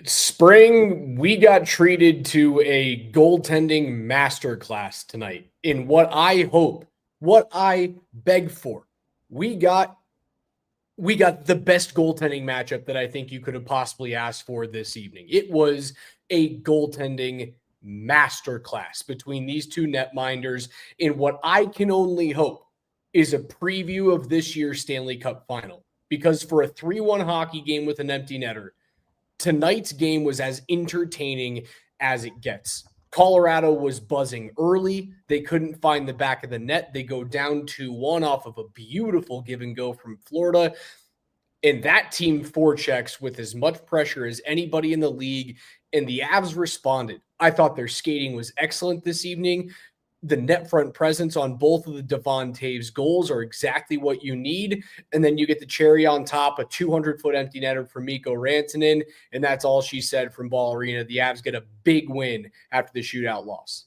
Spring, we got treated to a goaltending masterclass tonight in what I beg for. We got the best goaltending matchup that I think you could have possibly asked for this evening. It was a goaltending masterclass between these two netminders in what I can only hope is a preview of this year's Stanley Cup final. Because for a 3-1 hockey game with an empty netter, tonight's game was as entertaining as it gets. Colorado was buzzing early. They couldn't find the back of the net. They go down 2-1 off of a beautiful give and go from Florida. And that team forechecks with as much pressure as anybody in the league. And the Avs responded. I thought their skating was excellent this evening. The net front presence on both of the Devon Taves goals are exactly what you need. And then you get the cherry on top, a 200-foot empty netter for Mikko Rantanen. And that's all she said from Ball Arena. The Avs get a big win after the shootout loss.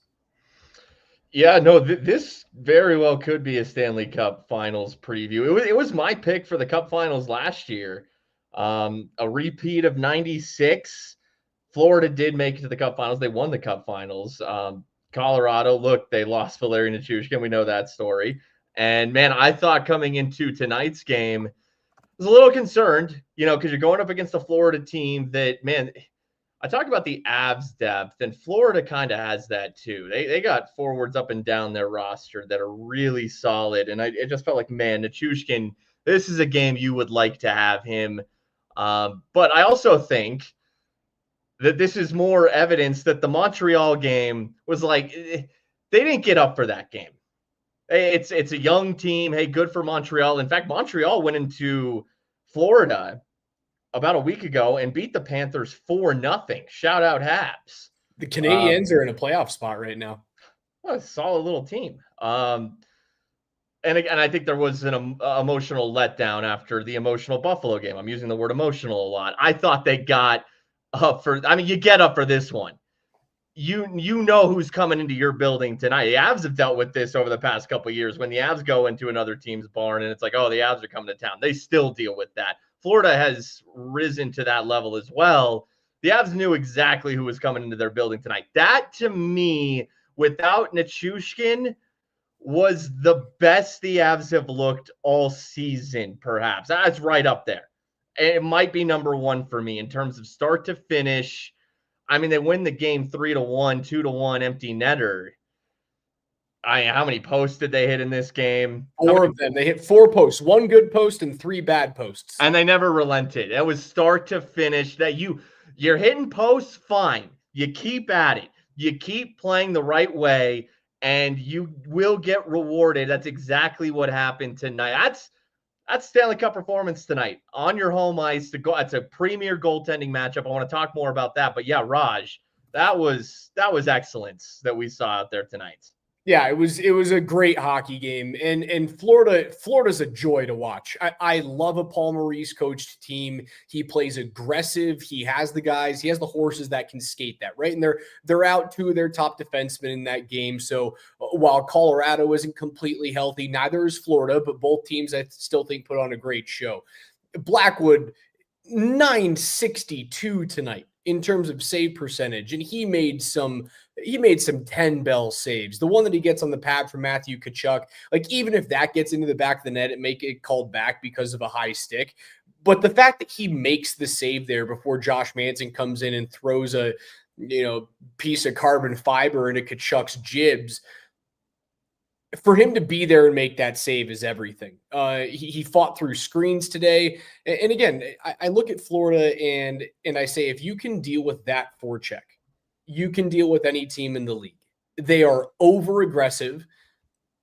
Yeah, no, this very well could be a Stanley Cup Finals preview. It was my pick for the Cup Finals last year. A repeat of 96. Florida did make it to the Cup Finals. They won the Cup Finals. Colorado, look, they lost Valeri Nichushkin. We know that story. And, man, I thought coming into tonight's game, I was a little concerned, because you're going up against a Florida team that, man, I talk about the Avs depth, and Florida kind of has that too. They got forwards up and down their roster that are really solid. And it just felt like, man, Nichushkin, this is a game you would like to have him. But I also think that this is more evidence that the Montreal game was like, they didn't get up for that game. It's a young team. Hey, good for Montreal. In fact, Montreal went into Florida about a week ago and beat the Panthers 4-0. Shout out Habs. The Canadiens are in a playoff spot right now. Well, a solid little team. And I think there was an emotional letdown after the emotional Buffalo game. I'm using the word emotional a lot. I thought they got up for, you get up for this one. You know who's coming into your building tonight. The Avs have dealt with this over the past couple of years. When the Avs go into another team's barn and it's like, oh, the Avs are coming to town. They still deal with that. Florida has risen to that level as well. The Avs knew exactly who was coming into their building tonight. That, to me, without Nichushkin, was the best the Avs have looked all season, perhaps. That's right up there. It might be number one for me in terms of start to finish. They win the game 3-1, 2-1 empty netter. How many posts did they hit in this game? 4 of them. They hit 4 posts, 1 good post and 3 bad posts. And they never relented. It was start to finish. That you're hitting posts, fine. You keep at it. You keep playing the right way, and you will get rewarded. That's exactly what happened tonight. That's Stanley Cup performance tonight on your home ice. It's a premier goaltending matchup. I want to talk more about that. But yeah, Raj, that was excellence that we saw out there tonight. Yeah, it was a great hockey game, and Florida's a joy to watch. I love a Paul Maurice coached team. He plays aggressive. He has the guys. He has the horses that can skate that, right? And they're out 2 of their top defensemen in that game. So while Colorado isn't completely healthy, neither is Florida, but both teams I still think put on a great show. Blackwood, 962 tonight in terms of save percentage, and he made some 10 bell saves. The one that he gets on the pad from Matthew Tkachuk, like even if that gets into the back of the net, it may get called back because of a high stick. But the fact that he makes the save there before Josh Manson comes in and throws a piece of carbon fiber into Tkachuk's jibs, for him to be there and make that save is everything. He fought through screens today. And again, I look at Florida and I say, if you can deal with that forecheck, you can deal with any team in the league. They are over aggressive,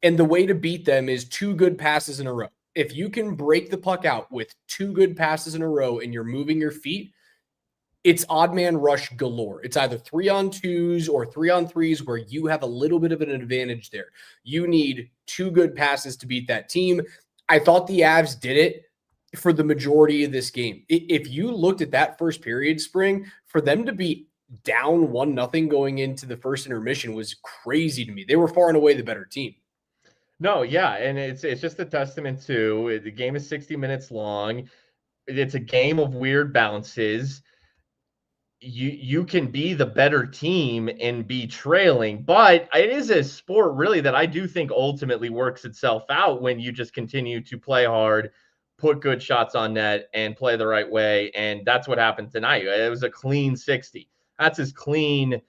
and the way to beat them is 2 good passes in a row. If you can break the puck out with 2 good passes in a row and you're moving your feet, it's odd man rush galore. It's either 3-on-2s or 3-on-3s where you have a little bit of an advantage there. You need 2 good passes to beat that team. I thought the Avs did it for the majority of this game. If you looked at that first period, Spring, for them to be down 1-0 going into the first intermission was crazy to me. They were far and away the better team. No, yeah, and it's just a testament to the game is 60 minutes long. It's a game of weird bounces. you can be the better team and be trailing, but it is a sport really that I do think ultimately works itself out when you just continue to play hard, put good shots on net, and play the right way. And that's what happened tonight. It was a clean 60. That's as clean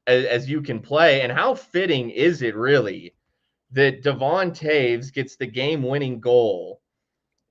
as you can play. And how fitting is it really that Devon Taves gets the game-winning goal?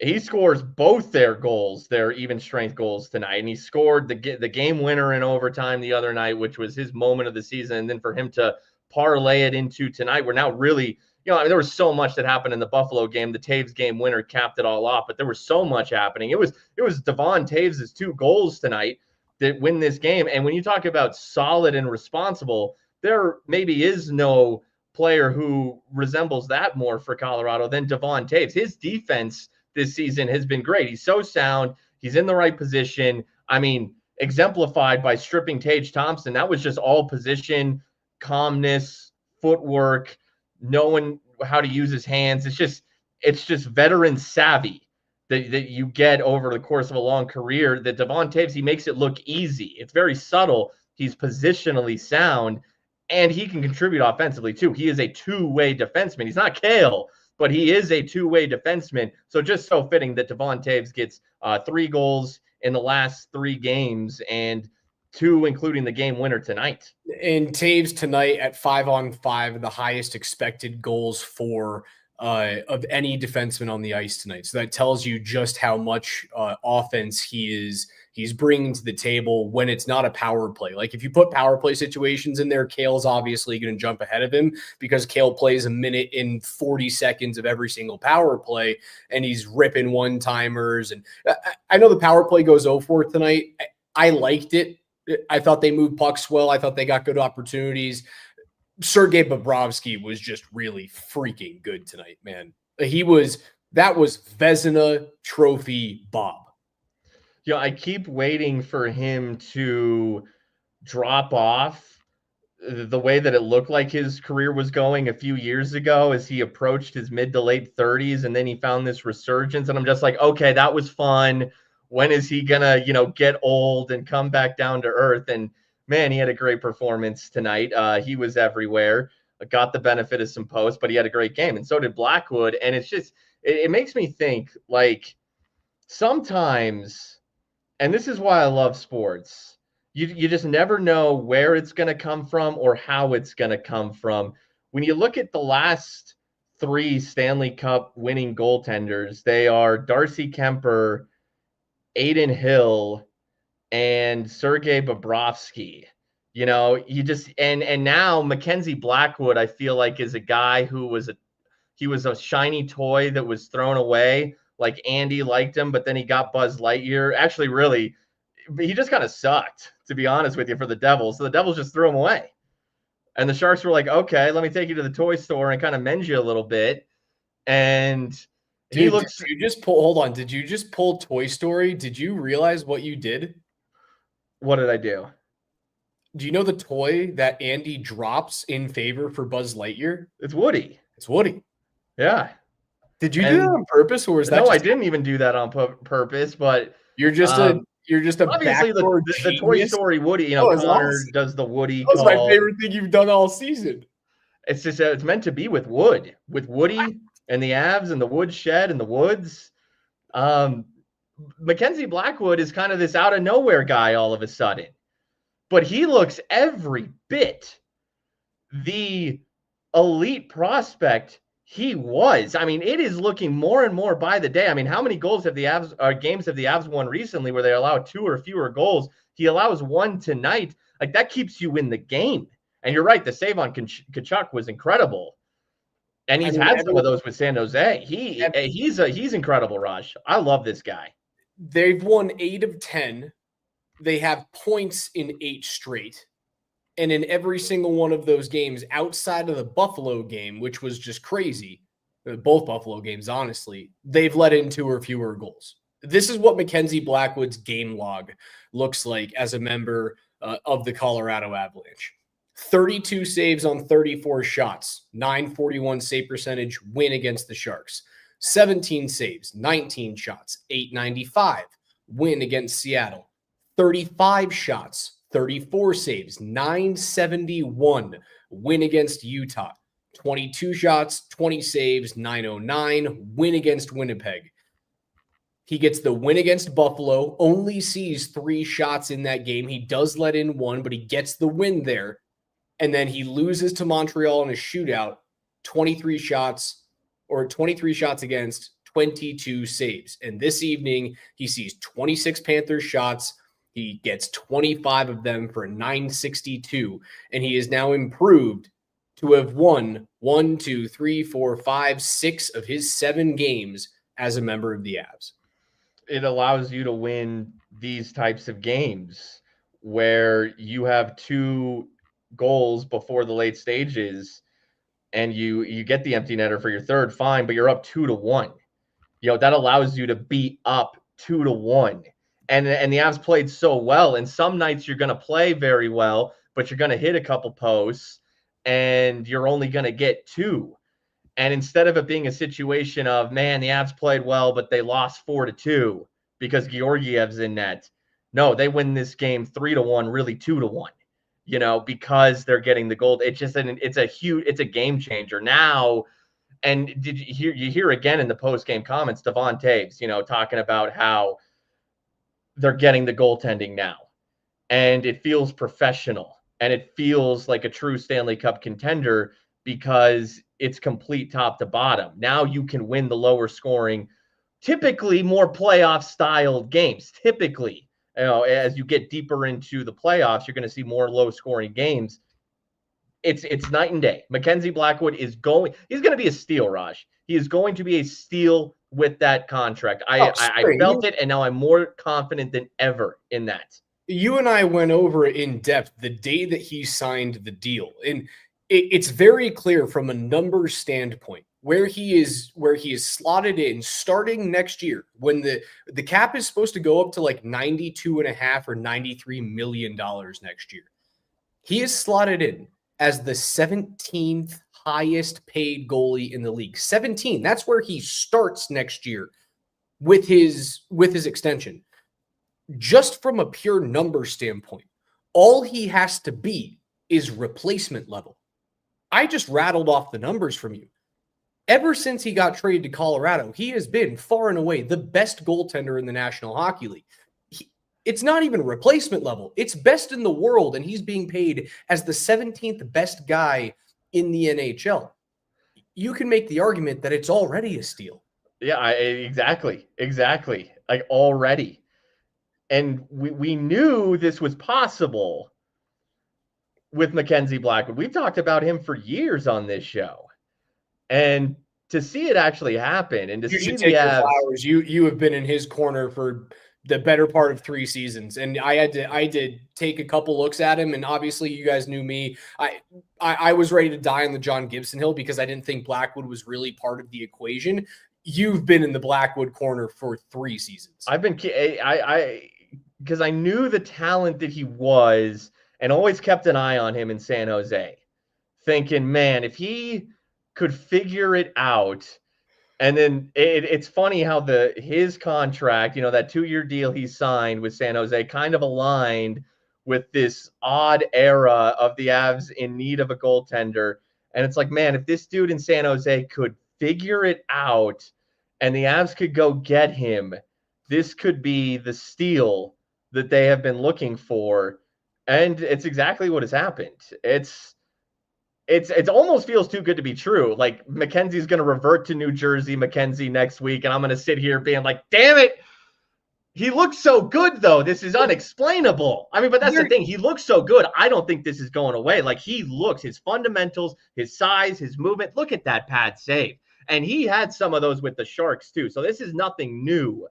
He scores both their goals, their even strength goals tonight, and he scored the game winner in overtime the other night, which was his moment of the season. And then for him to parlay it into tonight, we're now really, I mean, there was so much that happened in the Buffalo game. The Taves game winner capped it all off, but there was so much happening. It was Devon Taves' 2 goals tonight that win this game. And when you talk about solid and responsible, there maybe is no player who resembles that more for Colorado than Devon Taves. His defense this season has been great. He's so sound. He's in the right position. I mean, exemplified by stripping Tage Thompson. That was just all position, calmness, footwork, knowing how to use his hands. It's just veteran savvy that you get over the course of a long career. That Devon Taves, he makes it look easy. It's very subtle. He's positionally sound, and he can contribute offensively too. He is a two-way defenseman. He's not Kale, but he is a two-way defenseman. So just so fitting that Devon Taves gets 3 goals in the last 3 games, and 2, including the game winner tonight. And Taves tonight at 5-on-5, the highest expected goals for of any defenseman on the ice tonight. So that tells you just how much offense he's bringing to the table when it's not a power play. Like if you put power play situations in there, Kale's obviously going to jump ahead of him because Kale plays a minute in 40 seconds of every single power play, and he's ripping one-timers. And I know the power play goes 0-4 tonight. I liked it. I thought they moved pucks well. I thought they got good opportunities. Sergei Bobrovsky was just really freaking good tonight, man. That was Vezina Trophy Bob. Yeah, I keep waiting for him to drop off the way that it looked like his career was going a few years ago as he approached his mid to late 30s, and then he found this resurgence. And I'm just like, okay, that was fun. When is he gonna, get old and come back down to earth? And man, he had a great performance tonight. He was everywhere, got the benefit of some posts, but he had a great game, and so did Blackwood. And it's just, it makes me think, like, sometimes, and this is why I love sports, you just never know where it's going to come from or how it's going to come from. When you look at the last 3 Stanley Cup winning goaltenders, they are Darcy Kemper, Adin Hill, and Sergei Bobrovsky. You just, and now Mackenzie Blackwood, I feel like, is a guy who was a shiny toy that was thrown away. Like Andy liked him, but then he got Buzz Lightyear. Actually, really, he just kind of sucked, to be honest with you, for the Devils. So the Devils just threw him away. And the Sharks were like, okay, let me take you to the toy store and kind of mend you a little bit. And he looks. Did you just pull? Hold on. Did you just pull Toy Story? Did you realize what you did? What did I do? Do you know the toy that Andy drops in favor for Buzz Lightyear? It's Woody. It's Woody. Yeah. Did you do that on purpose, or was that? No, I didn't even do that on purpose. But you're just a obviously the Toy Story Woody. Connor does the Woody. That was my favorite thing you've done all season. It's just it's meant to be with Woody and the Avs and the Wood Shed and the Woods. Mackenzie Blackwood is kind of this out of nowhere guy all of a sudden, but he looks every bit the elite prospect he was. I mean, it is looking more and more by the day. I mean, how many goals have the Avs games have the Avs won recently where they allow 2 or fewer goals? He allows 1 tonight. Like, that keeps you in the game. And you're right, the save on Tkachuk was incredible. And he's had some of those with San Jose. He's incredible, Raj. I love this guy. They've won 8 of 10. They have points in 8 straight. And in every single one of those games, outside of the Buffalo game, which was just crazy, both Buffalo games, honestly, they've let in 2 or fewer goals. This is what Mackenzie Blackwood's game log looks like as a member of the Colorado Avalanche. 32 saves on 34 shots, 941 save percentage, win against the Sharks. 17 saves, 19 shots, 895, win against Seattle. 35 shots, 34 saves, 971. Win against Utah. 22 shots, 20 saves, 909. Win against Winnipeg. He gets the win against Buffalo, only sees 3 shots in that game. He does let in 1, but he gets the win there. And then he loses to Montreal in a shootout, 23 shots against, 22 saves. And this evening, he sees 26 Panthers shots. He gets 25 of them for 962. And he is now improved to have won 6 of his 7 games as a member of the Avs. It allows you to win these types of games where you have 2 goals before the late stages and you get the empty netter for your third, fine, but you're up 2-1. That allows you to be up 2-1. And the Avs played so well. And some nights you're going to play very well, but you're going to hit a couple posts and you're only going to get 2. And instead of it being a situation of, man, the Avs played well, but they lost 4-2 because Georgiev's in net. No, they win this game 3-1, really 2-1, because they're getting the goal. It's a game changer now. And did you hear again in the post-game comments, Devon Toews, talking about how they're getting the goaltending now. And it feels professional and it feels like a true Stanley Cup contender because it's complete top to bottom. Now you can win the lower scoring, typically more playoff styled games. Typically, as you get deeper into the playoffs, you're going to see more low scoring games. It's night and day. Mackenzie Blackwood he's going to be a steal, Raj. He is going to be a steal with that contract. I felt it, and now I'm more confident than ever in that. You and I went over it in depth the day that he signed the deal. And it's very clear from a numbers standpoint where he is slotted in starting next year when the cap is supposed to go up to like $92.5 or $93 million next year. He is slotted in as the 17th highest paid goalie in the league. 17. That's where he starts next year with his extension. Just from a pure number standpoint, all he has to be is replacement level. I just rattled off the numbers from you. Ever since he got traded to Colorado, he has been far and away the best goaltender in the National Hockey League. It's not even replacement level. It's best in the world, and he's being paid as the 17th best guy in the NHL. You can make the argument that it's already a steal. Yeah, exactly. Like already. And we knew this was possible with Mackenzie Blackwood. We've talked about him for years on this show. And to see it actually happen and to see the Avs, you have been in his corner for the better part of 3 seasons. And I had to take a couple looks at him. And obviously you guys knew me. I was ready to die on the John Gibson hill because I didn't think Blackwood was really part of the equation. You've been in the Blackwood corner for 3 seasons. I've been because I knew the talent that he was and always kept an eye on him in San Jose, thinking, man, if he could figure it out. And then it's funny how his contract, that 2-year deal he signed with San Jose kind of aligned with this odd era of the Avs in need of a goaltender. And it's like, man, if this dude in San Jose could figure it out and the Avs could go get him, this could be the steal that they have been looking for. And it's exactly what has happened. It almost feels too good to be true. Like Mackenzie's going to revert to New Jersey, Mackenzie next week. And I'm going to sit here being like, damn it. He looks so good though. This is unexplainable. I mean, but that's the thing. He looks so good. I don't think this is going away. Like his fundamentals, his size, his movement. Look at that pad save. And he had some of those with the Sharks too. So this is nothing new.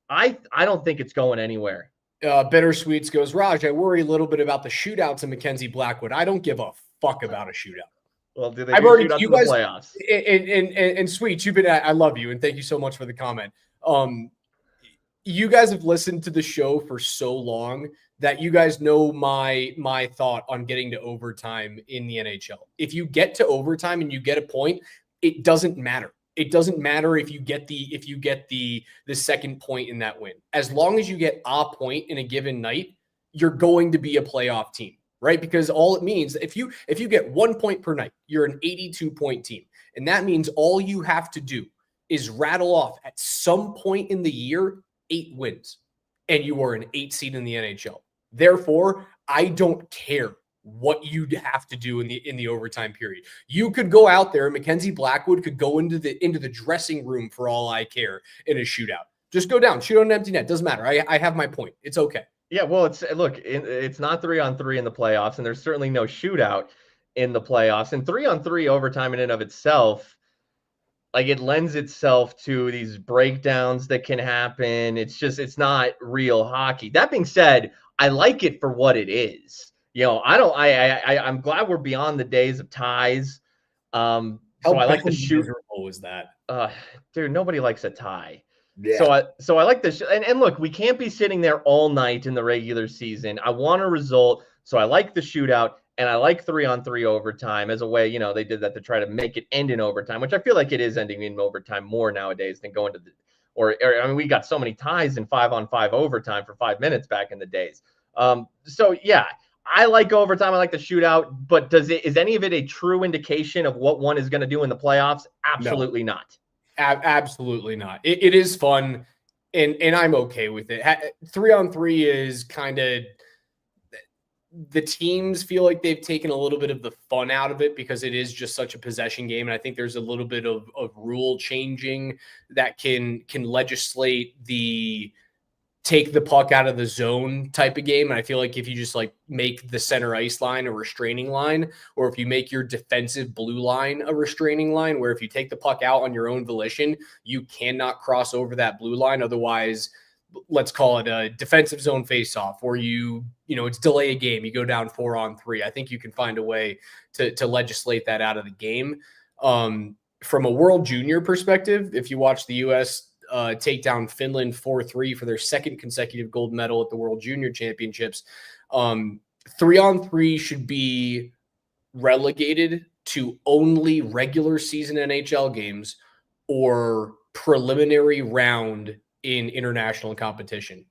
I don't think it's going anywhere. Bittersweets goes, Raj, I worry a little bit about the shootouts in Mackenzie Blackwood. I don't give a fuck about a shootout. Well, do they do shootouts in the playoffs? And Sweets, I love you, and thank you so much for the comment. You guys have listened to the show for so long that you guys know my thought on getting to overtime in the NHL. If you get to overtime and you get a point, it doesn't matter. It doesn't matter if you get the second point in that win. As long as you get a point in a given night, you're going to be a playoff team, right? Because all it means, if you get 1 point per night, you're an 82-point team. And that means all you have to do is rattle off at some point in the year 8 wins, and you are an 8 seed in the NHL. Therefore, I don't care what you'd have to do in the overtime period. You could go out there, and Mackenzie Blackwood could go into the dressing room for all I care in a shootout. Just go down, shoot on an empty net. Doesn't matter. I have my point. It's okay. Yeah, well, it's not 3-on-3 in the playoffs, and there's certainly no shootout in the playoffs. And 3-on-3 overtime in and of itself, like, it lends itself to these breakdowns that can happen. It's not real hockey. That being said, I like it for what it is. I'm glad we're beyond the days of ties. So I like the shoot. Miserable was that? Dude, nobody likes a tie. Yeah. So I like this. And look, we can't be sitting there all night in the regular season. I want a result. So I like the shootout, and I like 3-on-3 overtime as a way, they did that to try to make it end in overtime, which I feel like it is ending in overtime more nowadays than going to we got so many ties in 5-on-5 overtime for 5 minutes back in the days. So yeah, I like overtime. I like the shootout, but is any of it a true indication of what one is going to do in the playoffs? Absolutely not. Absolutely not. It is fun, and I'm okay with it. 3-on-3 is kind of, the teams feel like they've taken a little bit of the fun out of it because it is just such a possession game. And I think there's a little bit of rule changing that can legislate the take the puck out of the zone type of game. And I feel like if you just like make the center ice line a restraining line, or if you make your defensive blue line a restraining line, where if you take the puck out on your own volition, you cannot cross over that blue line. Otherwise, let's call it a defensive zone faceoff, or it's delay a game, you go down 4-on-3. I think you can find a way to legislate that out of the game. From a World Junior perspective, if you watch the U.S. Take down Finland 4-3 for their second consecutive gold medal at the World Junior Championships, 3-on-3 should be relegated to only regular season NHL games or preliminary round in international competition.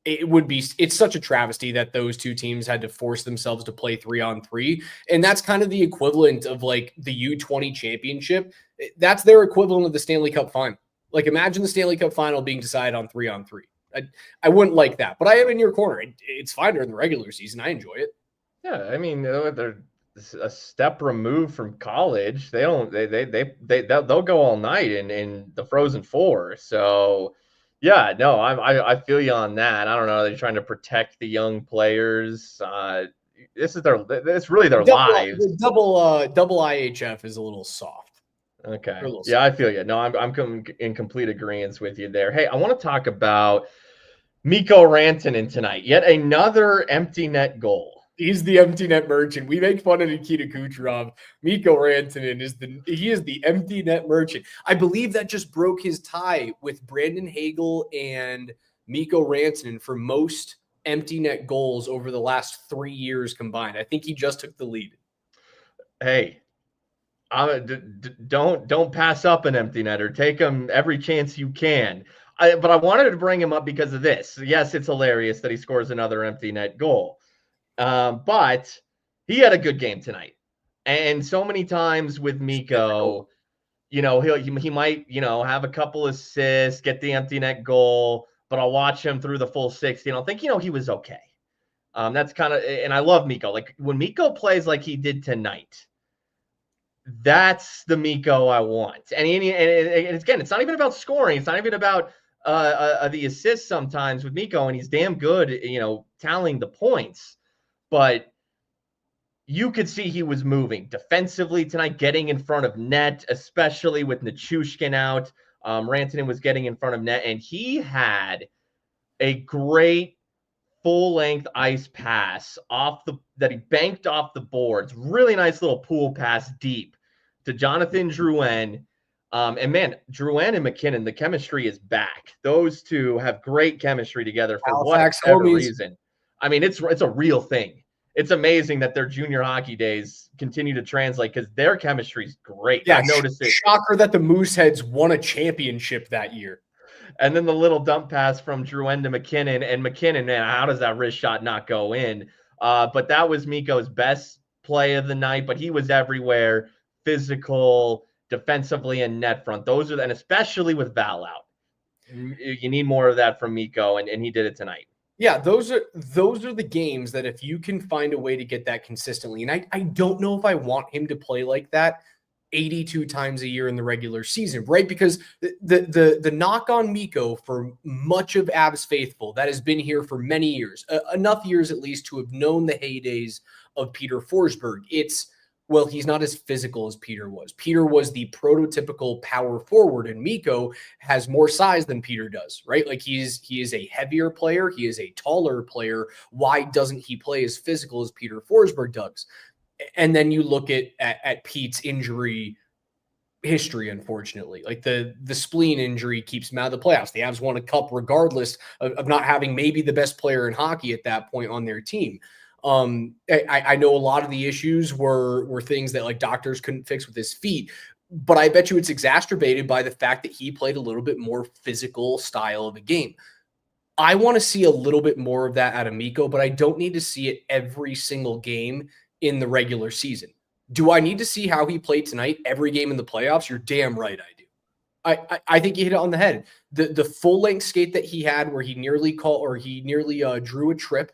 It's such a travesty that those two teams had to force themselves to play 3-on-3. And that's kind of the equivalent of like the U20 championship. That's their equivalent of the Stanley Cup final. Like, imagine the Stanley Cup final being decided on 3-on-3. I wouldn't like that, but I am in your corner. It's fine during the regular season. I enjoy it. Yeah, I mean, they're a step removed from college. They'll go all night in the Frozen Four. So yeah, no, I feel you on that. I don't know. They're trying to protect the young players. It's really their lives. The double IHF is a little soft. Okay. Yeah, I feel you. No, I'm in complete agreement with you there. Hey, I want to talk about Mikko Rantanen tonight. Yet another empty net goal. He's the empty net merchant. We make fun of Nikita Kucherov. Mikko Rantanen is the empty net merchant. I believe that just broke his tie with Brandon Hagel and Mikko Rantanen for most empty net goals over the last 3 years combined. I think he just took the lead. Hey, don't pass up an empty netter. Take him every chance you can. But I wanted to bring him up because of this. Yes, it's hilarious that he scores another empty net goal. But he had a good game tonight. And so many times with Mikko, he might, have a couple assists, get the empty net goal, but I'll watch him through the full 60 and I'll think, he was okay. That's kind of, and I love Mikko. Like, when Mikko plays like he did tonight, that's the Mikko I want. And again, it's not even about scoring. It's not even about the assists sometimes with Mikko, and he's damn good, tallying the points. But you could see he was moving defensively tonight, getting in front of net, especially with Nichushkin out. Rantanen was getting in front of net, and he had a great full-length ice pass that he banked off the boards. Really nice little pool pass deep to Jonathan Drouin. And man, Drouin and McKinnon, the chemistry is back. Those two have great chemistry together for whatever reason. I mean, it's a real thing. It's amazing that their junior hockey days continue to translate because their chemistry is great. Yeah, I've noticed it. Shocker that the Mooseheads won a championship that year. And then the little dump pass from Drouin to McKinnon. And McKinnon, man, how does that wrist shot not go in? But that was Mikko's best play of the night, but he was everywhere, physical, defensively, and net front. Those are, and especially with Val out. You need more of that from Mikko, and he did it tonight. Yeah, those are the games that if you can find a way to get that consistently, and I don't know if I want him to play like that 82 times a year in the regular season, right? Because the knock on Mikko for much of Avs faithful that has been here for many years, enough years at least to have known the heydays of Peter Forsberg. It's, well, he's not as physical as Peter was. Peter was the prototypical power forward, and Mikko has more size than Peter does, right? Like he is a heavier player. He is a taller player. Why doesn't he play as physical as Peter Forsberg does? And then you look at Pete's injury history, unfortunately. Like the spleen injury keeps him out of the playoffs. The Avs won a cup regardless of not having maybe the best player in hockey at that point on their team. I know a lot of the issues were things that like doctors couldn't fix with his feet, but I bet you it's exacerbated by the fact that he played a little bit more physical style of a game. I want to see a little bit more of that out of Mikko, but I don't need to see it every single game in the regular season. Do I need to see how he played tonight every game in the playoffs? You're damn right I do. I think you hit it on the head. The full length skate that he had where he nearly drew a trip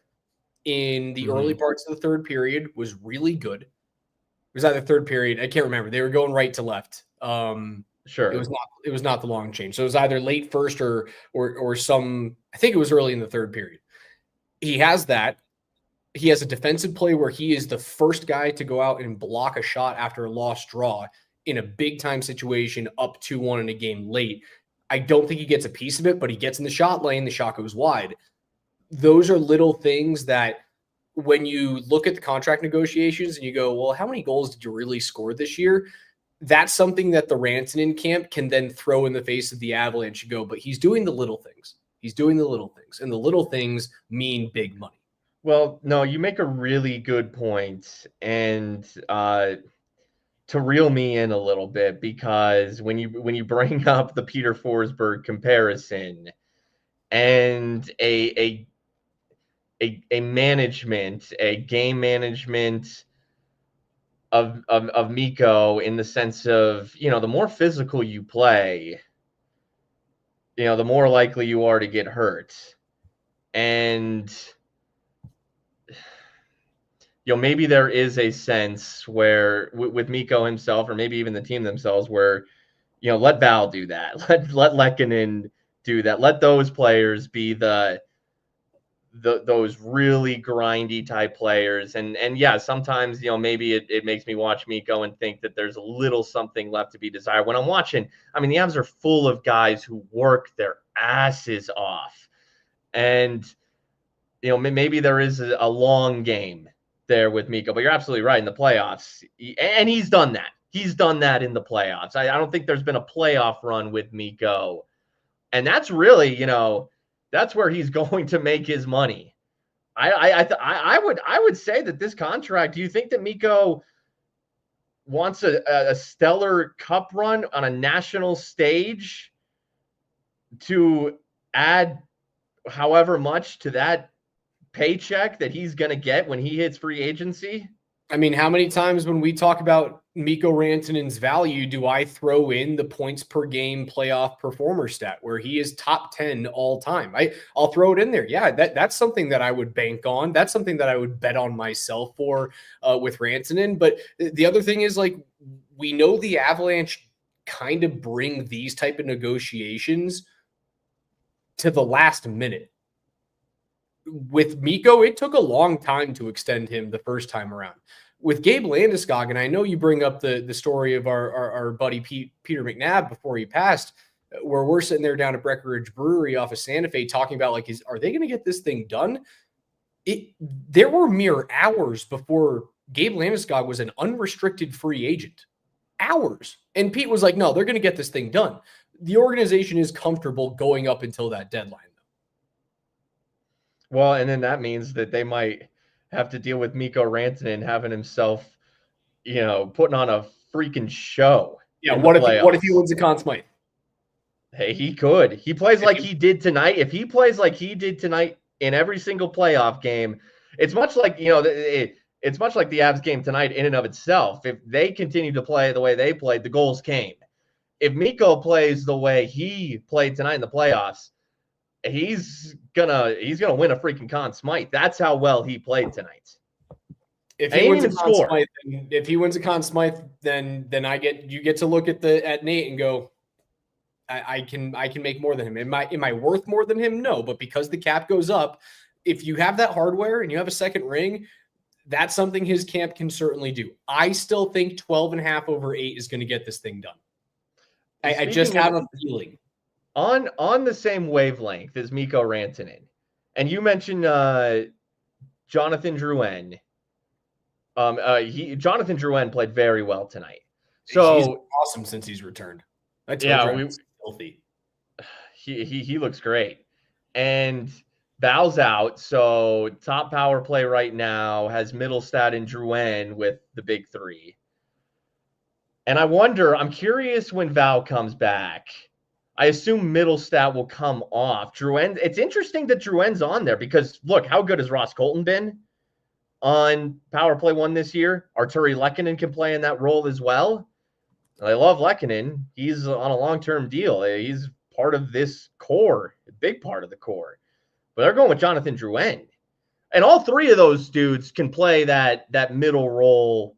in the early parts of the third period was really good. It was either third period. I can't remember. They were going right to left. Sure. It was not the long change. So it was either late first or some, I think it was early in the third period. He has that. He has a defensive play where he is the first guy to go out and block a shot after a lost draw in a big time situation up 2-1 in a game late. I don't think he gets a piece of it, but he gets in the shot lane. The shot goes wide. Those are little things that when you look at the contract negotiations and you go, well, how many goals did you really score this year? That's something that the Rantanen camp can then throw in the face of the Avalanche and go, but he's doing the little things. He's doing the little things, and the little things mean big money. Well, no, you make a really good point, and to reel me in a little bit, because when you bring up the Peter Forsberg comparison and a management, a game management of Mikko in the sense of, the more physical you play, the more likely you are to get hurt. And maybe there is a sense where with Mikko himself, or maybe even the team themselves, where, let Val do that. Let Lehkonen do that. Let those players be those really grindy type players. And yeah, sometimes, maybe it makes me watch Mikko and think that there's a little something left to be desired. When I'm watching, the Avs are full of guys who work their asses off. And, maybe there is a long game there with Mikko, but you're absolutely right. In the playoffs, and he's done that. He's done that in the playoffs. I don't think there's been a playoff run with Mikko. And that's really, that's where he's going to make his money. I would say that this contract, do you think that Mikko wants a stellar cup run on a national stage to add however much to that paycheck that he's going to get when he hits free agency? How many times when we talk about Mikko Rantanen's value do I throw in the points per game playoff performer stat where he is top 10 all time? I'll throw it in there. Yeah, that's something that I would bank on. That's something that I would bet on myself for with Rantanen. But the other thing is, like, we know the Avalanche kind of bring these type of negotiations to the last minute. With Mikko, it took a long time to extend him the first time around. With Gabe Landeskog, and I know you bring up the story of our buddy Peter McNabb before he passed, where we're sitting there down at Breckenridge Brewery off of Santa Fe talking about, like, are they going to get this thing done? There were mere hours before Gabe Landeskog was an unrestricted free agent. Hours. And Pete was like, no, they're going to get this thing done. The organization is comfortable going up until that deadline. Well, and then that means that they might have to deal with Mikko Rantanen having himself, putting on a freaking show. Yeah, what if he wins a Conn Smythe? Hey, he could. He plays If like he- he did tonight. If he plays like he did tonight in every single playoff game, it's much like, it's much like the Avs game tonight in and of itself. If they continue to play the way they played, the goals came. If Mikko plays the way he played tonight in the playoffs, he's gonna win a freaking Conn Smythe. That's how well he played tonight. If And he he wins didn't a even Conn score. Smythe, if he wins a Conn Smythe, then you get to look at Nate and go, I can make more than him. Am I worth more than him? No, but because the cap goes up, if you have that hardware and you have a second ring, that's something his camp can certainly do. I still think 12.5 over 8 is going to get this thing done. I just have a feeling. On the same wavelength as Mikko Rantanen, and you mentioned Jonathan Drouin. Jonathan Drouin played very well tonight. So he's awesome since he's returned. I told you he's healthy. He looks great. And Bow's out, so top power play right now has Middlestat and Drouin with the big three. And I'm curious when Val comes back. I assume Middlestat will come off. Drouin, it's interesting that Drouin's on there because look, how good has Ross Colton been on power play 1 this year? Arturi Lehkonen can play in that role as well. I love Lehkonen. He's on a long-term deal. He's part of this core, a big part of the core. But they're going with Jonathan Drouin. And all three of those dudes can play that middle role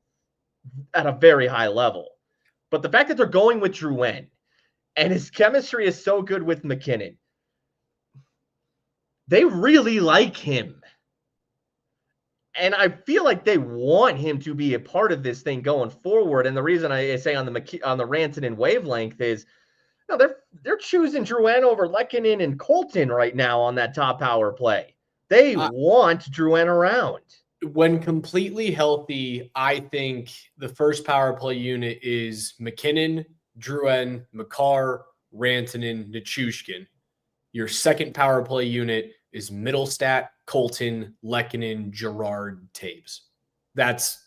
at a very high level. But the fact that they're going with Drouin and his chemistry is so good with McKinnon, they really like him. And I feel like they want him to be a part of this thing going forward. And the reason I say on the Rantanen wavelength is, they're choosing Drouin over Lehkonen and Colton right now on that top power play. They want Drouin around. When completely healthy, I think the first power play unit is McKinnon, Drouin, Makar, Rantanen, Nichushkin. Your second power play unit is Middlestat, Colton, Lehkonen, Gerard, Taves. That's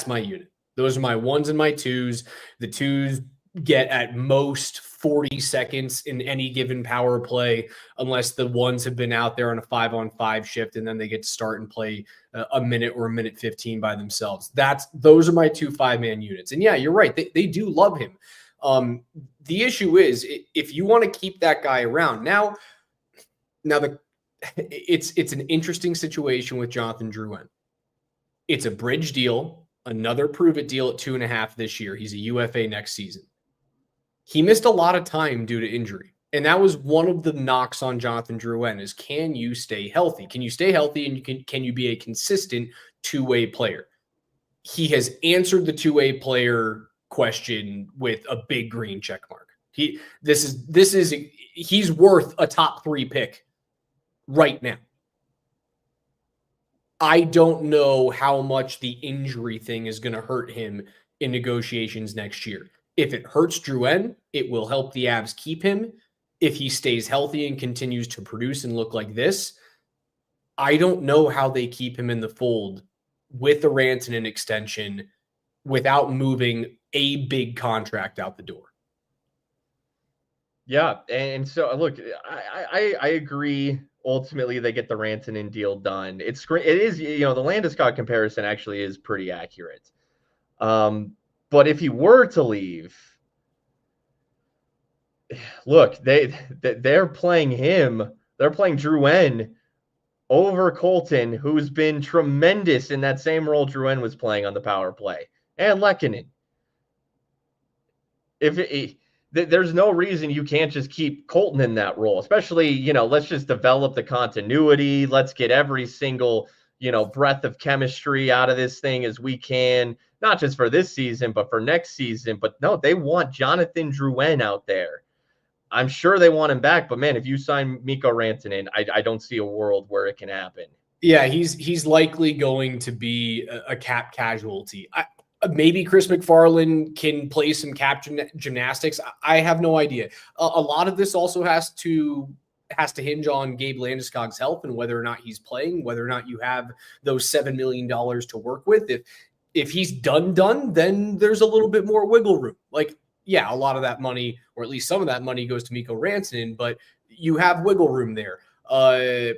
my unit. Those are my ones and my twos. The twos get at most 40 seconds in any given power play, unless the ones have been out there on a 5-on-5 shift, and then they get to start and play a minute or a minute 15 by themselves. Those are my 2 5-man units. And yeah, you're right. They do love him. The issue is if you want to keep that guy around now it's an interesting situation with Jonathan Drouin. It's a bridge deal, another prove it deal at 2.5 this year. He's a UFA next season. He missed a lot of time due to injury. And that was one of the knocks on Jonathan Drouin is, can you stay healthy? Can you stay healthy and can you be a consistent two-way player? He has answered the two-way player question with a big green check mark. He's worth a top 3 pick right now. I don't know how much the injury thing is going to hurt him in negotiations next year. If it hurts Drouin, it will help the Avs keep him. If he stays healthy and continues to produce and look like this, I don't know how they keep him in the fold with the Rantanen extension without moving a big contract out the door. Yeah, and so look, I agree. Ultimately, they get the Rantanen deal done. It is, the Landeskog comparison actually is pretty accurate. But if he were to leave, look, they're playing him. They're playing Drouin over Colton, who's been tremendous in that same role Drouin was playing on the power play, and Lehkonen. There's no reason you can't just keep Colton in that role, especially, let's just develop the continuity. Let's get every single, breath of chemistry out of this thing as we can, not just for this season, but for next season. But no, they want Jonathan Drouin out there. I'm sure they want him back, but man, if you sign Mikko Rantanen, I don't see a world where it can happen. Yeah, he's likely going to be a cap casualty. Maybe Chris McFarland can play some cap gymnastics. I have no idea. A lot of this also has to hinge on Gabe Landeskog's health and whether or not he's playing, whether or not you have those $7 million to work with. If he's done, then there's a little bit more wiggle room. Like, yeah, a lot of that money, or at least some of that money, goes to Mikko Rantanen, but you have wiggle room there.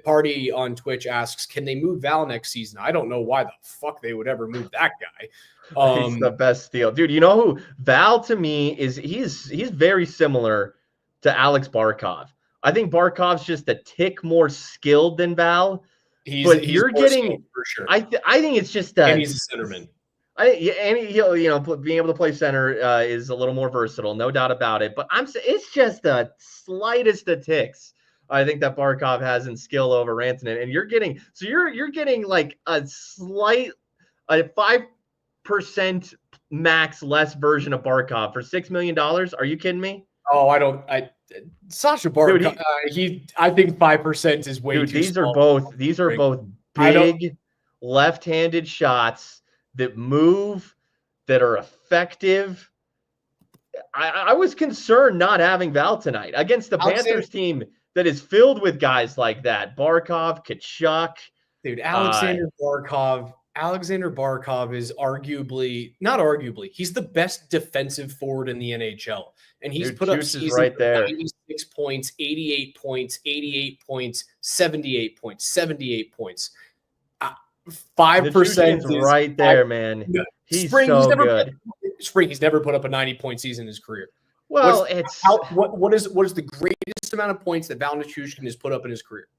Party on Twitch asks, can they move Val next season? I don't know why the fuck they would ever move that guy. He's the best steal, dude. You know who Val to me is? He's very similar to Alex Barkov. I think Barkov's just a tick more skilled than Val, but you're getting for sure. I think it's just and he's a centerman. He'll, being able to play center is a little more versatile, no doubt about it. But it's just the slightest of ticks I think that Barkov has in skill over Rantanen, and you're getting like a 5% max less version of Barkov for $6 million. Are you kidding me? Oh, Sasha Barkov. I think 5% is way too small. These are both big left-handed shots that move, that are effective. I was concerned not having Val tonight against the Panthers team that is filled with guys like that. Barkov, Tkachuk. Dude, Alexander Barkov is he's the best defensive forward in the NHL. And he's put up seasons right there. 96 points, 88 points, 88 points, 78 points, 78 points. 5% is right there, man. He's good. He's never put up a 90-point season in his career. Well, what is the greatest amount of points that Val Nichushkin has put up in his career?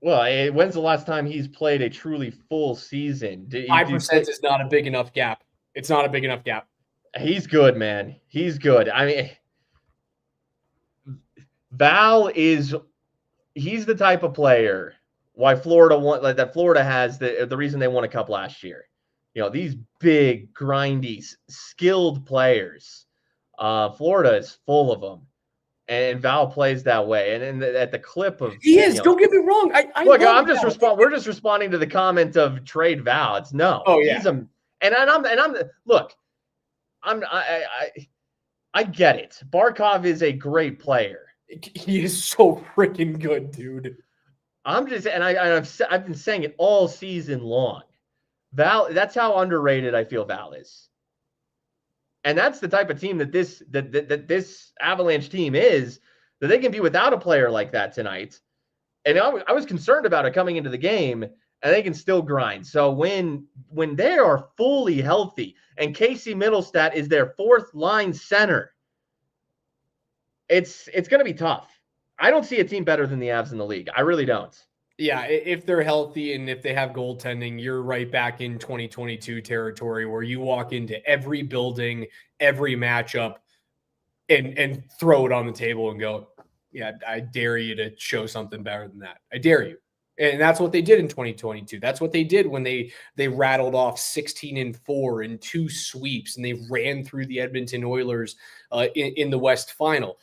Well, when's the last time he's played a truly full season? 5% is not a big enough gap. It's not a big enough gap. He's good, man. He's good. I mean, Val he's the type of player why Florida has the reason they won a cup last year. These big, grindy, skilled players. Florida is full of them. And Val plays that way, and at the clip of he is. Don't get me wrong. We're just responding to the comment of trade Val. It's no. Oh yeah. I get it. Barkov is a great player. He is so freaking good, dude. I've been saying it all season long. Val, that's how underrated I feel Val is. And that's the type of team that this Avalanche team is, that they can be without a player like that tonight. And I was concerned about it coming into the game, and they can still grind. So when they are fully healthy, and Casey Middlestat is their fourth line center, it's going to be tough. I don't see a team better than the Avs in the league. I really don't. Yeah, if they're healthy and if they have goaltending, you're right back in 2022 territory where you walk into every building, every matchup, and throw it on the table and go, yeah, I dare you to show something better than that. I dare you. And that's what they did in 2022. That's what they did when they rattled off 16-4 in 2 sweeps, and they ran through the Edmonton Oilers in the West Final.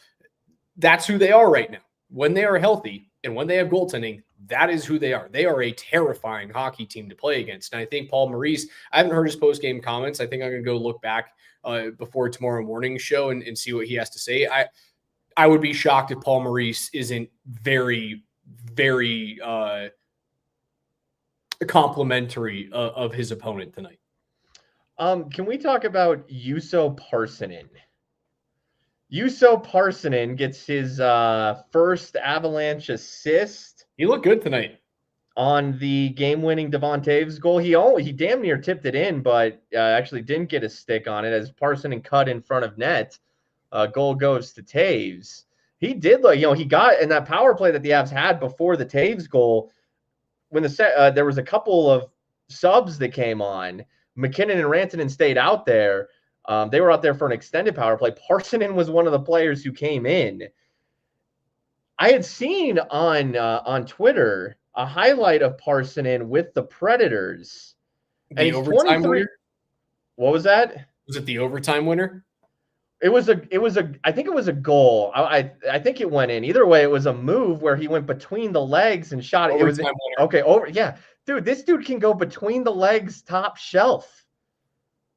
That's who they are right now. When they are healthy and when they have goaltending, that is who they are. They are a terrifying hockey team to play against. And I think Paul Maurice, I haven't heard his post-game comments. I think I'm going to go look back before tomorrow morning's show and see what he has to say. I would be shocked if Paul Maurice isn't very, very complimentary of his opponent tonight. Can we talk about Juuso Parssinen? Juuso Parssinen gets his first Avalanche assist. He looked good tonight on the game-winning Devon Toews goal. He damn near tipped it in, but actually didn't get a stick on it as Parssinen cut in front of net. Goal goes to Toews. He did he got in that power play that the Avs had before the Toews goal. When there was a couple of subs that came on, McKinnon and Rantanen stayed out there. They were out there for an extended power play. Parssinen was one of the players who came in. I had seen on Twitter a highlight of Parssinen with the Predators. The overtime winner? What was that? Was it the overtime winner? I think it was a goal. I think it went in. Either way, it was a move where he went between the legs and shot it. It was okay. Dude, this dude can go between the legs, top shelf.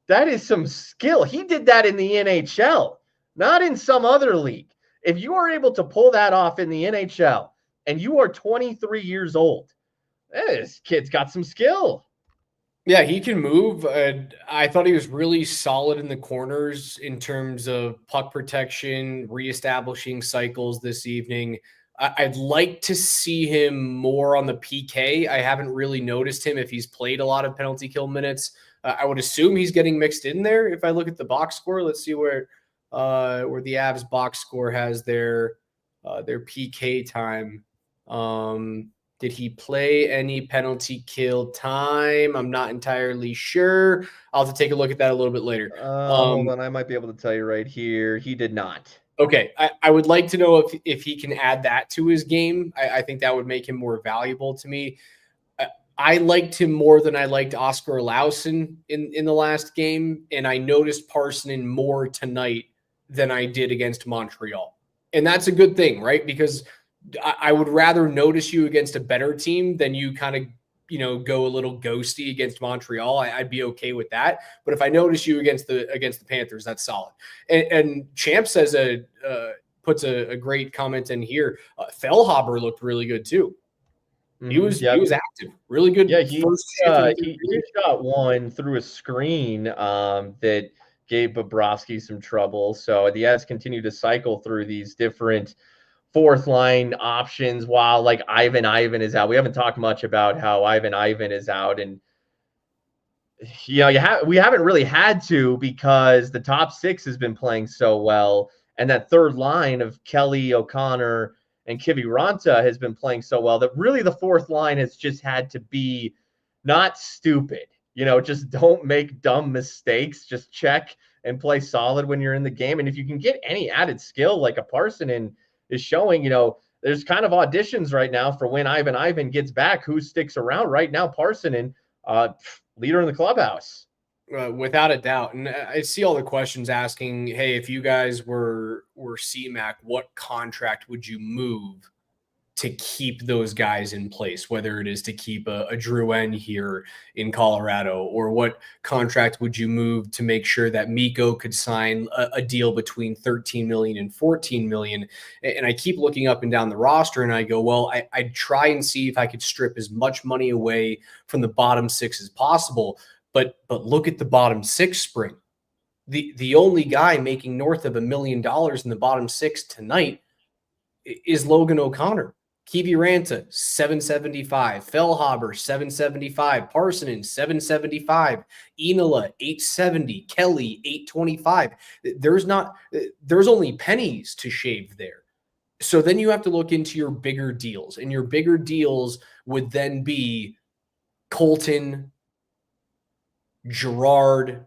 That is some skill. He did that in the NHL, not in some other league. If you are able to pull that off in the NHL and you are 23 years old, this kid's got some skill. Yeah, he can move. I thought he was really solid in the corners in terms of puck protection, reestablishing cycles this evening. I'd like to see him more on the PK. I haven't really noticed him if he's played a lot of penalty kill minutes. I would assume he's getting mixed in there. If I look at the box score, let's see where the Avs box score has their PK time. Did he play any penalty kill time? I'm not entirely sure. I'll have to take a look at that a little bit later. Hold on, I might be able to tell you right here. He did not. Okay, I would like to know if he can add that to his game. I think that would make him more valuable to me. I liked him more than I liked Oscar Lawson in the last game, and I noticed Parsonen more tonight than I did against Montreal. And that's a good thing, right? Because I would rather notice you against a better team than you kind of, go a little ghosty against Montreal. I'd be okay with that. But if I notice you against the Panthers, that's solid. And Champ says puts a great comment in here. Fellhaber looked really good too. He was active, really good. Yeah, he shot one through a screen that gave Bobrovsky some trouble. So the Avs continue to cycle through these different fourth line options while like Ivan is out. We haven't talked much about how Ivan is out, and we haven't really had to because the top six has been playing so well, and that third line of Kelly, O'Connor, and Kiviranta has been playing so well that really the fourth line has just had to be not stupid. Just don't make dumb mistakes. Just check and play solid when you're in the game. And if you can get any added skill like a Parsonen is showing, there's kind of auditions right now for when Ivan gets back, who sticks around right now. Parsonen, leader in the clubhouse. Without a doubt. And I see all the questions asking, hey, if you guys were CMAC, what contract would you move to keep those guys in place, whether it is to keep a Drouin here in Colorado, or what contract would you move to make sure that Mikko could sign a deal between 13 million and 14 million? And I keep looking up and down the roster and I go, well, I'd try and see if I could strip as much money away from the bottom six as possible. But look at the bottom six, Spring. The only guy making north of $1 million in the bottom six tonight is Logan O'Connor. Kiviranta, 775. Fellhaber, 775. Parsonen, 775. Enola, 870. Kelly, 825. There's only pennies to shave there. So then you have to look into your bigger deals, and your bigger deals would then be Colton, Gerard,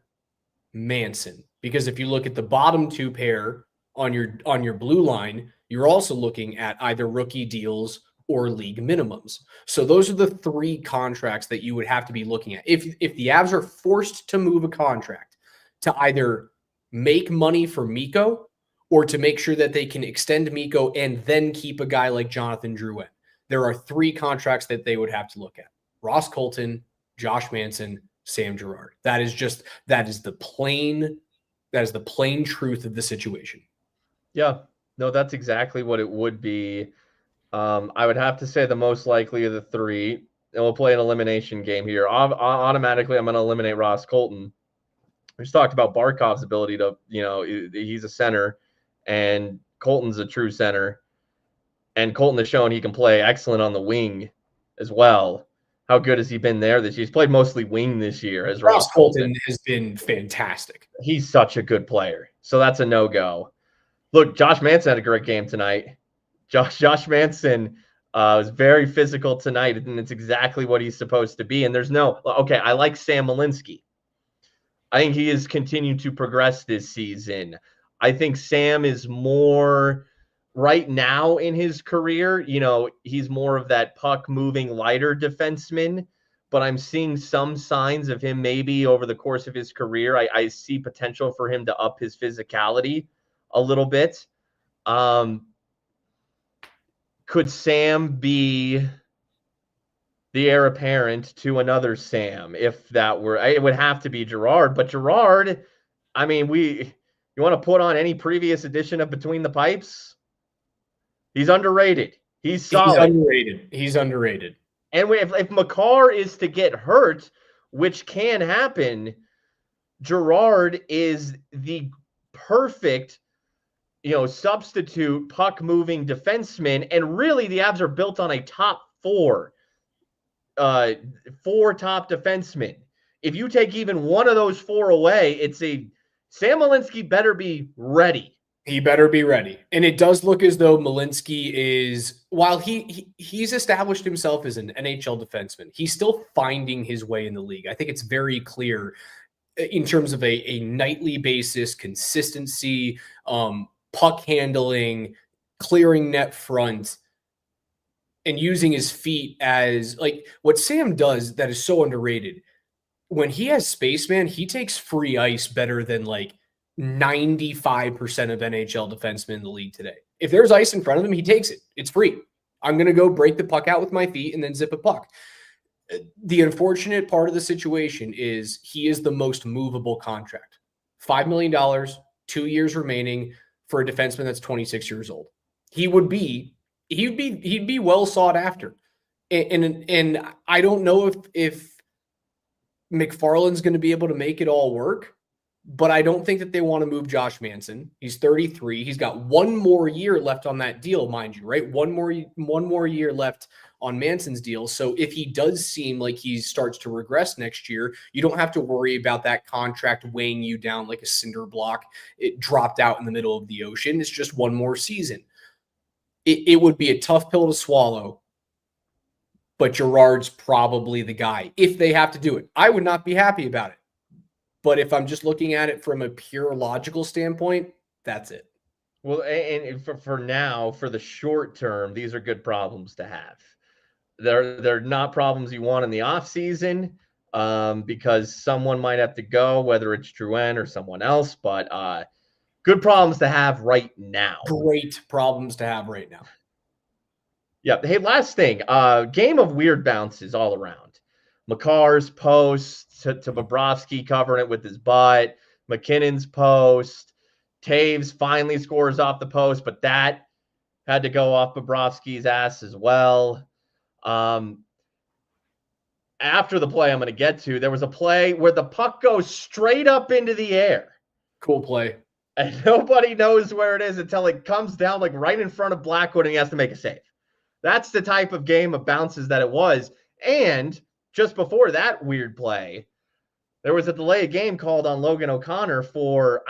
Manson. Because if you look at the bottom two pair on your blue line, you're also looking at either rookie deals or league minimums. So those are the three contracts that you would have to be looking at. If the Avs are forced to move a contract to either make money for Mikko or to make sure that they can extend Mikko and then keep a guy like Jonathan Drouin, there are three contracts that they would have to look at: Ross Colton, Josh Manson, Sam Girard. That is the plain truth of the situation. Yeah. No, that's exactly what it would be. I would have to say the most likely of the three, and we'll play an elimination game here. Automatically, I'm going to eliminate Ross Colton. We just talked about Barkov's ability to, he's a center, and Colton's a true center. And Colton has shown he can play excellent on the wing as well. How good has he been there this year? He's played mostly wing this year as Ross Colton. Has been fantastic. He's such a good player. So that's a no-go. Look, Josh Manson had a great game tonight. Josh Manson was very physical tonight, and it's exactly what he's supposed to be. And I like Sam Malinsky. I think he has continued to progress this season. I think Sam is more right now in his career. He's more of that puck-moving, lighter defenseman, but I'm seeing some signs of him maybe over the course of his career. I see potential for him to up his physicality a little bit. Could Sam be the heir apparent to another Sam? If that were, it would have to be Girard. But Girard, you want to put on any previous edition of Between the Pipes? He's underrated. He's solid. He's underrated. And if Makar is to get hurt, which can happen, Girard is the perfect, substitute puck moving defenseman. And really, the Avs are built on a top four top defensemen. If you take even one of those four away, Sam Malinsky better be ready. He better be ready. And it does look as though Malinsky is, while he's established himself as an NHL defenseman, he's still finding his way in the league. I think it's very clear in terms of a nightly basis, consistency, puck handling, clearing net front, and using his feet as like what Sam does that is so underrated. When he has space, man, he takes free ice better than like 95% of NHL defensemen in the league today. If there's ice in front of him, he takes it. It's free. I'm going to go break the puck out with my feet and then zip a puck. The unfortunate part of the situation is he is the most movable contract. $5 million, 2 years remaining for a defenseman that's 26 years old. He'd be well sought after. And I don't know if McFarland's going to be able to make it all work, but I don't think that they want to move Josh Manson. He's 33. He's got one more year left on that deal, mind you, right? One more year left on Manson's deal. So if he does seem like he starts to regress next year, you don't have to worry about that contract weighing you down like a cinder block. It dropped out in the middle of the ocean. It's just one more season. It would be a tough pill to swallow, but Girard's probably the guy if they have to do it. I would not be happy about it. But if I'm just looking at it from a pure logical standpoint, that's it. Well, and for now, for the short term, these are good problems to have. They're not problems you want in the off season because someone might have to go, whether it's Drouin or someone else. But good problems to have right now. Great problems to have right now. Yeah. Hey, last thing. Game of weird bounces all around. Makar's post to Bobrovsky covering it with his butt. McKinnon's post. Taves finally scores off the post, but that had to go off Bobrovsky's ass as well. After the play I'm going to get to, there was a play where the puck goes straight up into the air. Cool play. And nobody knows where it is until it comes down like right in front of Blackwood and he has to make a save. That's the type of game of bounces that it was. And just before that weird play, there was a delay of game called on Logan O'Connor for,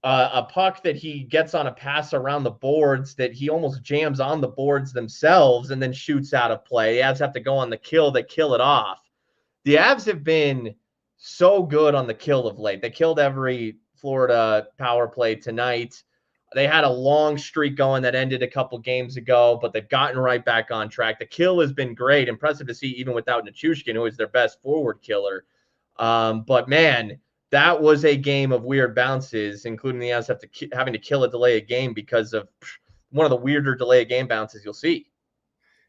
a puck that he gets on a pass around the boards that he almost jams on the boards themselves and then shoots out of play. The Avs have to go on the kill. They kill it off. The Avs have been so good on the kill of late. They killed every Florida power play tonight. They had a long streak going that ended a couple games ago, but they've gotten right back on track. The kill has been great. Impressive to see even without Nichushkin, who is their best forward killer. But, man, that was a game of weird bounces, including the Avs having to kill a delay of game because of one of the weirder delay of game bounces you'll see.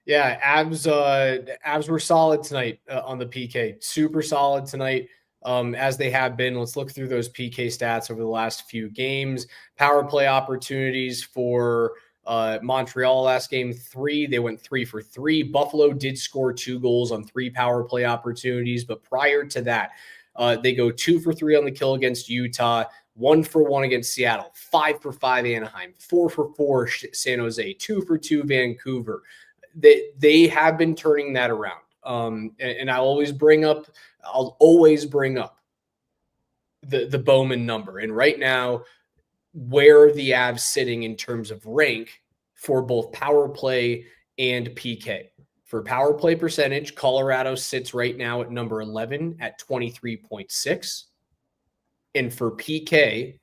Yeah, Avs were solid tonight on the PK. Super solid tonight, as they have been. Let's look through those PK stats over the last few games. Power play opportunities for Montreal last game, 3. They went 3 for 3. Buffalo did score 2 goals on 3 power play opportunities, but prior to that, they go 2 for 3 on the kill against Utah, 1 for 1 against Seattle, 5 for 5 Anaheim, 4 for 4 San Jose, 2 for 2 Vancouver. They have been turning that around. And I'll always bring up the Bowman number. And right now, where are the Avs sitting in terms of rank for both power play and PK? For power play percentage, Colorado sits right now at number 11 at 23.6. And for PK,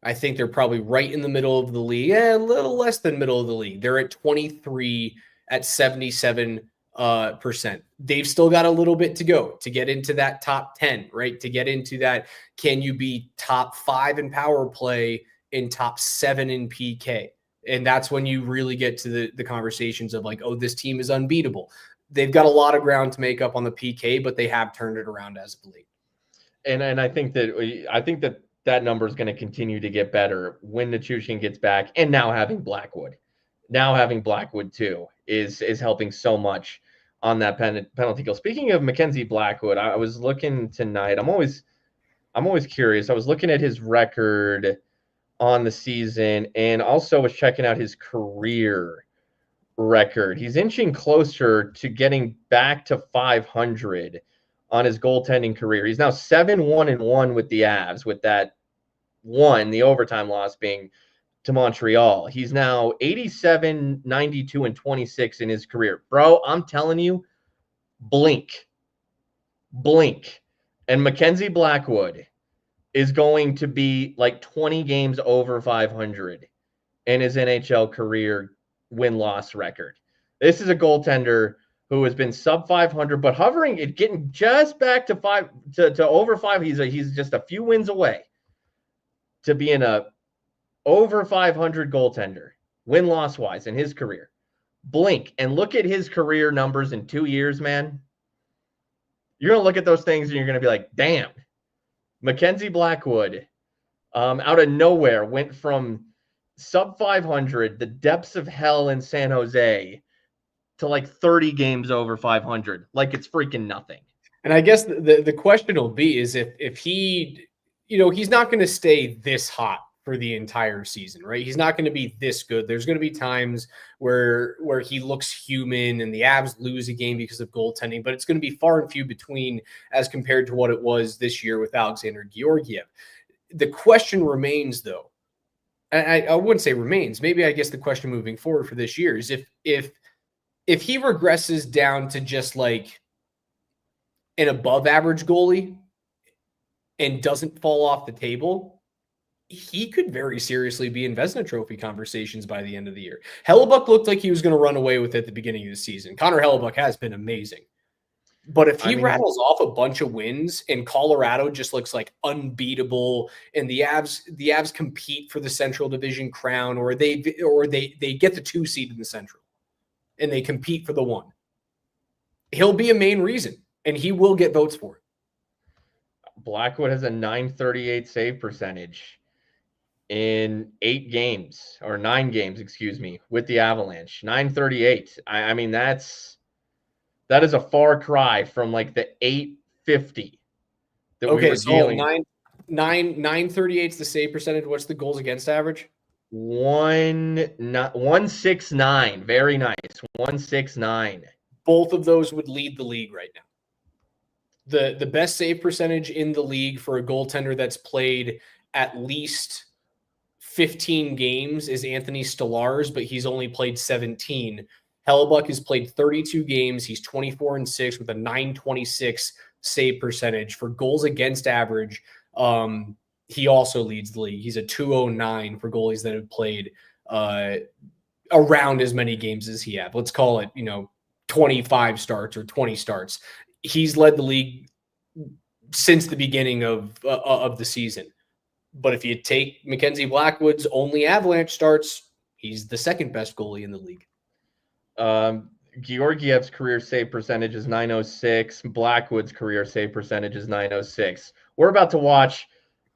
I think they're probably right in the middle of the league, a little less than middle of the league. They're at 23 at 77%. They've still got a little bit to go to get into that top 10, right? To get into that, can you be top 5 in power play and top 7 in PK? And that's when you really get to the conversations of like, oh, this team is unbeatable. They've got a lot of ground to make up on the PK, but they have turned it around as of late. And I think that number is going to continue to get better when Nichushkin gets back, and now having Blackwood too is helping so much on that penalty kill. Speaking of Mackenzie Blackwood, I was looking tonight. I'm always curious. I was looking at his record on the season and also was checking out his career record. He's inching closer to getting back to 500 on his goaltending career. He's now 7-1-1 with the Avs, with that one, the overtime loss being to Montreal. He's now 87, 92, and 26 in his career. Bro, I'm telling you, blink. And Mackenzie Blackwood is going to be like 20 games over 500 in his NHL career win-loss record. This is a goaltender who has been sub 500, but hovering, getting just back to over 5. He's just a few wins away to being a over 500 goaltender, win-loss wise in his career. Blink and look at his career numbers in 2 years, man. You're going to look at those things and you're going to be like, damn. Mackenzie Blackwood, out of nowhere, went from sub 500, the depths of hell in San Jose, to like 30 games over 500. Like it's freaking nothing. And I guess the question will be is if he, he's not going to stay this hot for the entire season, right? He's not going to be this good. There's going to be times where he looks human and the Avs lose a game because of goaltending, but it's going to be far and few between as compared to what it was this year with Alexander Georgiev. The question remains, though, and I wouldn't say remains. Maybe I guess the question moving forward for this year is if he regresses down to just like an above average goalie and doesn't fall off the table, he could very seriously be in Vezina Trophy conversations by the end of the year. Hellebuck looked like he was going to run away with it at the beginning of the season. Connor Hellebuck has been amazing. But if he rattles off a bunch of wins and Colorado just looks like unbeatable and the Avs compete for the Central Division crown, or they get the 2 seed in the Central and they compete for the 1, he'll be a main reason and he will get votes for it. Blackwood has a .938 save percentage in 9 games, with the Avalanche. .938. I mean, that is a far cry from like the .850 that we were dealing. 938 is the save percentage. What's the goals against average? 169. Very nice. 169. Both of those would lead the league right now. The best save percentage in the league for a goaltender that's played at least 15 games is Anthony Stolarz, but he's only played 17. Hellebuck has played 32 games. He's 24-6 with a .926 save percentage. For goals against average, he also leads the league. He's a .209 for goalies that have played around as many games as he have. Let's call it, 25 starts or 20 starts. He's led the league since the beginning of the season. But if you take Mackenzie Blackwood's only Avalanche starts, he's the second best goalie in the league. Georgiev's career save percentage is .906. Blackwood's career save percentage is .906. We're about to watch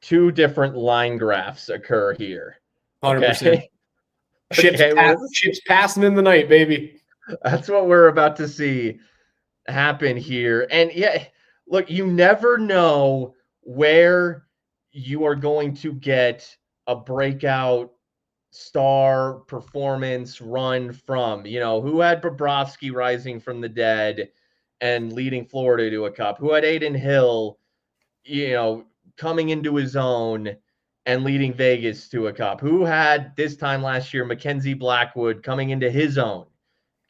2 different line graphs occur here. 100%. Okay? Ships passing in the night, baby. That's what we're about to see happen here. And yeah, look, you never know where you are going to get a breakout star performance run from. Who had Bobrovsky rising from the dead and leading Florida to a cup? Who had Aiden Hill, coming into his own and leading Vegas to a cup? Who had this time last year Mackenzie Blackwood coming into his own?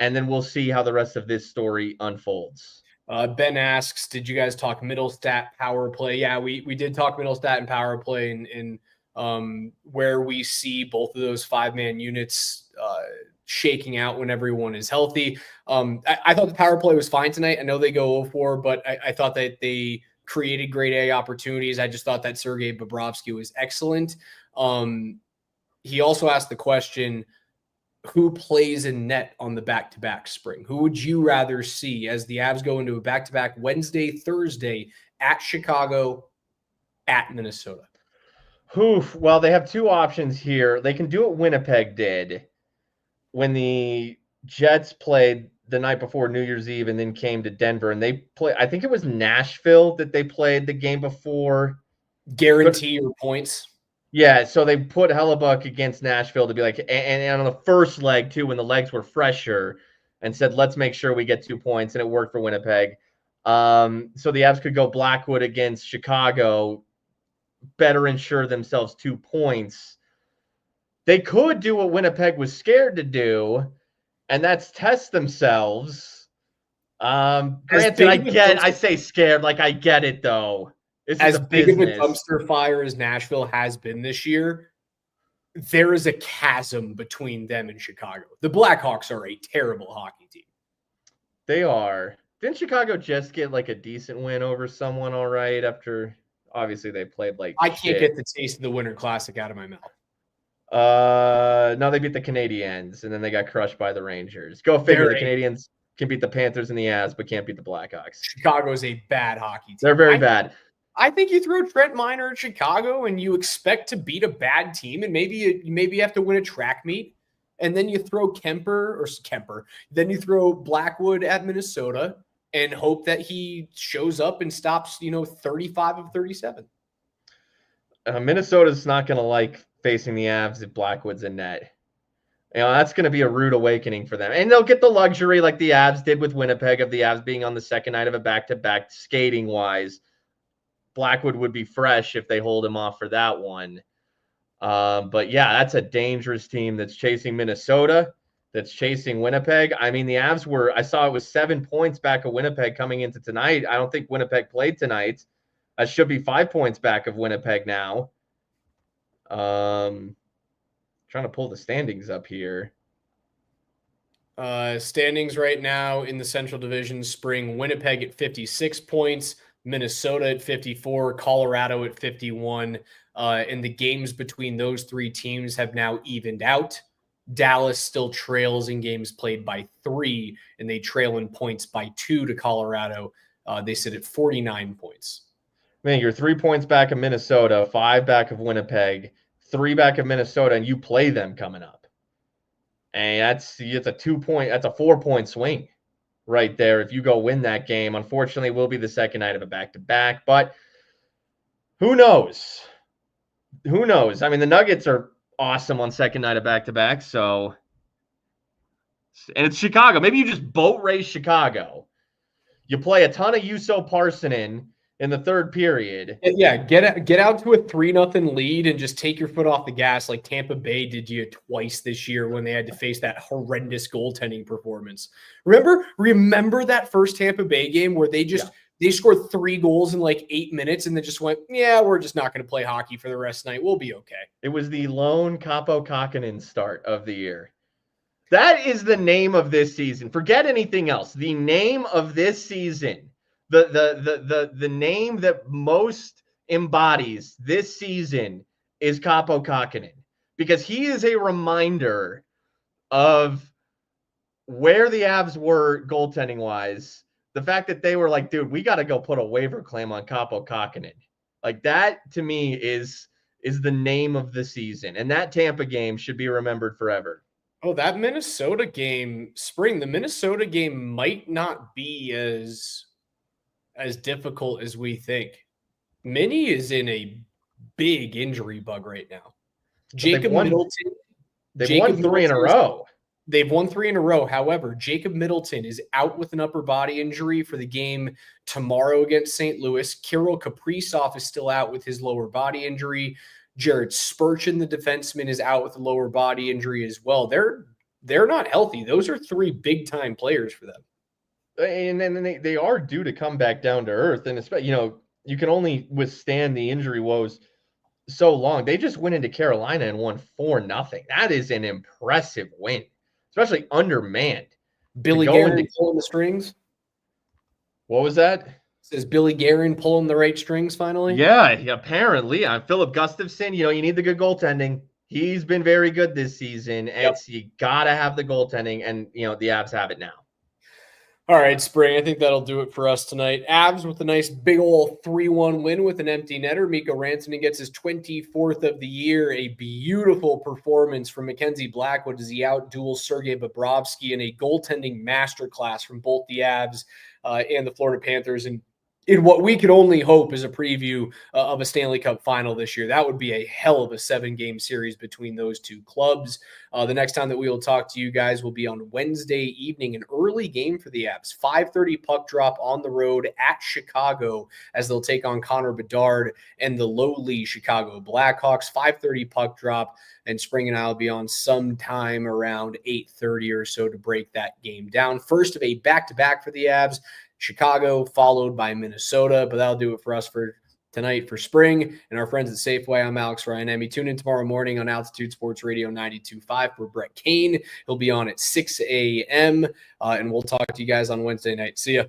And then we'll see how the rest of this story unfolds. Ben asks, did you guys talk middle stat power play? Yeah, we did talk middle stat and power play in where we see both of those 5-man units shaking out when everyone is healthy. I thought the power play was fine tonight. I know they go 0-4, but I thought that they created grade A opportunities. I just thought that Sergei Bobrovsky was excellent. He also asked the question, who plays in net on the back-to-back spring? Who would you rather see as the Avs go into a back-to-back Wednesday, Thursday at Chicago, at Minnesota? Well, they have 2 options here. They can do what Winnipeg did when the Jets played the night before New Year's Eve and then came to Denver, and they play. I think it was Nashville that they played the game before. Guarantee your points. Yeah, so they put Hellebuck against Nashville to be like, and on the first leg too, when the legs were fresher, and said, let's make sure we get 2 points, and it worked for Winnipeg. So the Avs could go Blackwood against Chicago, better ensure themselves 2 points. They could do what Winnipeg was scared to do, and that's test themselves. Granted, I say scared, like I get it though. This as is a big business. of a dumpster fire as Nashville has been this year, there is a chasm between them and Chicago. The Blackhawks are a terrible hockey team. They are. Didn't Chicago just get like a decent win over someone all right after obviously they played like I can't get the taste of the Winter Classic out of my mouth. No, they beat the Canadiens and then they got crushed by the Rangers. Go figure. The Canadiens can beat the Panthers and the Avs, but can't beat the Blackhawks. Chicago is a bad hockey team. They're very bad. I think you throw Trent Miner at Chicago and you expect to beat a bad team, and maybe you have to win a track meet, and then you throw then you throw Blackwood at Minnesota and hope that he shows up and stops 35 of 37. Minnesota's not going to like facing the Avs if Blackwood's in net. That's going to be a rude awakening for them. And they'll get the luxury like the Avs did with Winnipeg of the Avs being on the second night of a back-to-back skating-wise. Blackwood would be fresh if they hold him off for that one. But yeah, that's a dangerous team that's chasing Minnesota, that's chasing Winnipeg. I mean, the Avs I saw it was 7 points back of Winnipeg coming into tonight. I don't think Winnipeg played tonight. That should be 5 points back of Winnipeg now. Trying to pull the standings up here. Standings right now in the Central Division: Spring, Winnipeg at 56 points, Minnesota at 54, Colorado at 51. And the games between those three teams have now evened out. Dallas still trails in games played by 3, and they trail in points by 2 to Colorado. They sit at 49 points. Man, you're 3 points back of Minnesota, 5 back of Winnipeg, 3 back of Minnesota, and you play them coming up. And that's a 4-point swing right there. If you go win that game, unfortunately, it will be the second night of a back-to-back, but who knows? Who knows? I mean, the Nuggets are awesome on second night of back-to-back, so, and it's Chicago. Maybe you just boat race Chicago. You play a ton of Juuso Parssinen in the third period. Yeah, get out to a 3-0 lead and just take your foot off the gas like Tampa Bay did you twice this year when they had to face that horrendous goaltending performance. Remember that first Tampa Bay game where they scored 3 goals in like 8 minutes and then just went, yeah, we're just not going to play hockey for the rest of the night. We'll be okay. It was the lone Kaapo Kähkönen start of the year. That is the name of this season. Forget anything else. The name of this season, the name that most embodies this season is Kaapo Kähkönen, because he is a reminder of where the Avs were goaltending wise. The fact that they were like, dude, we got to go put a waiver claim on Kaapo Kähkönen. Like, that to me is the name of the season. And that Tampa game should be remembered forever. Oh, that Minnesota game, Spring, the Minnesota game might not be as difficult as we think. Minnie is in a big injury bug right now. Jacob Middleton. They've won 3 in a row. They've won 3 in a row. However, Jacob Middleton is out with an upper body injury for the game tomorrow against St. Louis. Kirill Kaprizov is still out with his lower body injury. Jared Spurgeon, the defenseman, is out with a lower body injury as well. They're not healthy. Those are 3 big-time players for them. And then they are due to come back down to earth. And, you can only withstand the injury woes so long. They just went into Carolina and won 4-0. That is an impressive win, especially undermanned. Billy Guerin pulling the strings. What was that? Is Billy Guerin pulling the right strings finally? Yeah, apparently. Philip Gustafson, you need the good goaltending. He's been very good this season. You got to have the goaltending, and, the Avs have it now. All right, Spring. I think that'll do it for us tonight. Avs with a nice big ol' 3-1 win with an empty netter. Mikko Rantanen gets his 24th of the year. A beautiful performance from Mackenzie Blackwood as he outduels Sergei Bobrovsky in a goaltending masterclass from both the Avs and the Florida Panthers. And in what we could only hope is a preview of a Stanley Cup final this year. That would be a hell of a 7-game series between those two clubs. The next time that we will talk to you guys will be on Wednesday evening, an early game for the Avs. 5:30 puck drop on the road at Chicago as they'll take on Connor Bedard and the lowly Chicago Blackhawks. 5:30 puck drop, and Spring and I will be on sometime around 8:30 or so to break that game down. First of a back-to-back for the Avs. Chicago, followed by Minnesota. But that'll do it for us for tonight for Spring and our friends at Safeway. I'm Alex Ryan. Tune in tomorrow morning on Altitude Sports Radio 92.5 for Brett Kane. He'll be on at 6 a.m. And we'll talk to you guys on Wednesday night. See ya.